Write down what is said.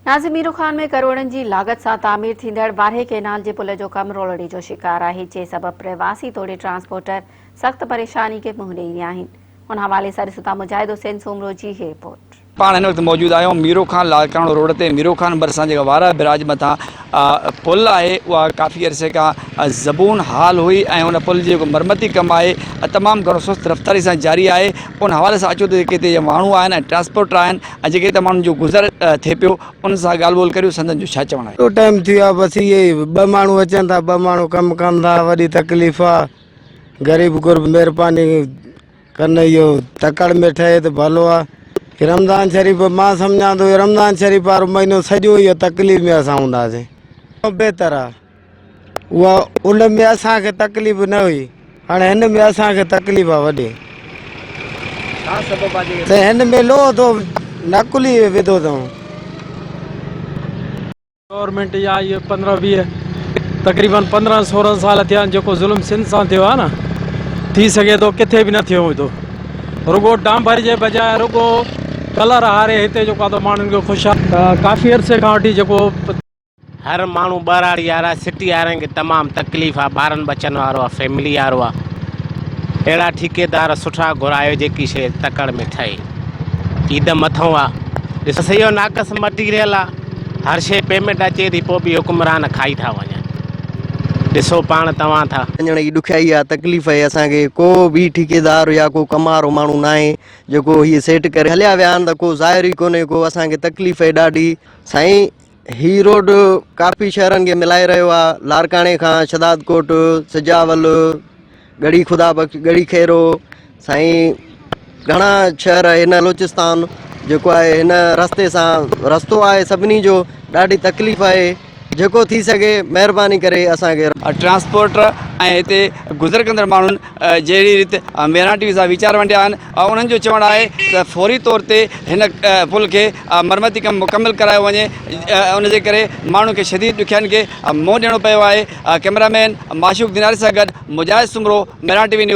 नाज़िम मीरू खान में करोड़न की लागत से तामीर थींदड़ वारे केनाल के पुल जो कम रोलड़ी जो शिकार है, जे सबब प्रवासी तोड़े ट्रांसपोर्टर सख्त परेशानी के मुंह ॾेई रहिया आहिनि। उन हवाले से ॾिसूं था मुजाहिद हुसैन सोमरो जी रिपोर्ट। पाण हिन वक्त मौजूद आहियूं मीरू खान लालकाणो रोड ते। मीरू खान बरसां जेका वारा बिराज मथा पुल है वह काफ़ी अरसे का ज़बून हाल हुई ऐं उन पुल जो मरमती कम है तमाम घणो सुस्त रफ्तारी से जारी है। उन हवाले से अचो तो जेके माण्हू आहिनि ट्रांसपोर्टर आहिनि ऐं जेके माण्हुनि जो गुज़र थे पियो उन सां ॻाल्हि ॿोल करियूं। संदन जो छा चवणु आहे? टाइम थी वियो बस ये ब माण्हू अचनि था, ब माण्हू कम कनि था, वॾी तकलीफ़ आहे। गरीब गुरब महिरबानी कनि इहो तकड़ में ठहे तो भलो आहे। रमज़ान शरीफ़ मां सम्झां थो रमज़ान शरीफ़ वारो महीनो सॼो इहो तकलीफ़ में असां हूंदासीं। बहितर आहे उहा उन में असांखे तकलीफ़ न हुई, हाणे हिन में असांखे तकलीफ़ आहे वॾी। त हिन में लो तो नकुली विधो अथऊं। गवर्नमेंट या ये 15-20 तकरीबन 15-16 साल थिया जो ज़ुल्म सिंध से थियो है ना, थी सके तो किथे भी न थियो तो रुगो डांबर के बजाय रुगो कलर हारे हिते जो तो माण्हुनि खे ख़ुशि आहे। काफ़ी अरसे खां वठी जेको हर माण्हू बराड़ी वारा सिटी वारनि खे तमामु तकलीफ़ आहे, ॿारनि बचनि वारो आहे, फैमिली वारो आहे। अहिड़ा ठेकेदार सुठा घुरायो जेकी शइ तकड़ में ठहे। ईद मथों आहे, ॾिसो सही नाक़स मटीरियल आहे, हर शइ पेमेंट अचे थी, पोइ बि हुकुमरान खाई था वञनि। ॾिसो पाण तव्हां था वञण जी ॾुखियाई आहे, तकलीफ़ आहे। असांखे को बि ठेकेदार या को कमारो माण्हू न आहे जेको हीअ सेट करे हलिया विया आहिनि, त को ज़ाहिर ई कोन्हे को असांखे तकलीफ़ आहे ॾाढी। साईं ही रोड काफ़ी शहरनि खे मिलाए रहियो आहे, लारकाणे खां शदादकोट, सिजावल, गढ़ी खुदा बख्श, गढ़ी खैरो, साईं घणा शहर हिन बलूचिस्तान जेको आहे हिन रस्ते सां रस्तो आहे सभिनी जो। ॾाढी तकलीफ़ आहे, जेको थी सके महिरबानी करे असांखे ट्रांसपोर्टर ऐं हिते गुज़र कंदड़ माण्हुनि जहिड़ी रीति मेराटी सां वीचार वंडिया आहिनि। उन्हनि जो चवणु आहे त फौरी तौर ते हिन पुल खे मरमती कमु मुकमिल करायो वञे, उनजे करे माण्हू खे शदीद ॾुखियाईनि खे मुंहुं ॾियणो पियो आहे। कैमरामैन माशूक दिनारी सां गॾु मुजाहिद सुमरो, मेराटी न्यूज़।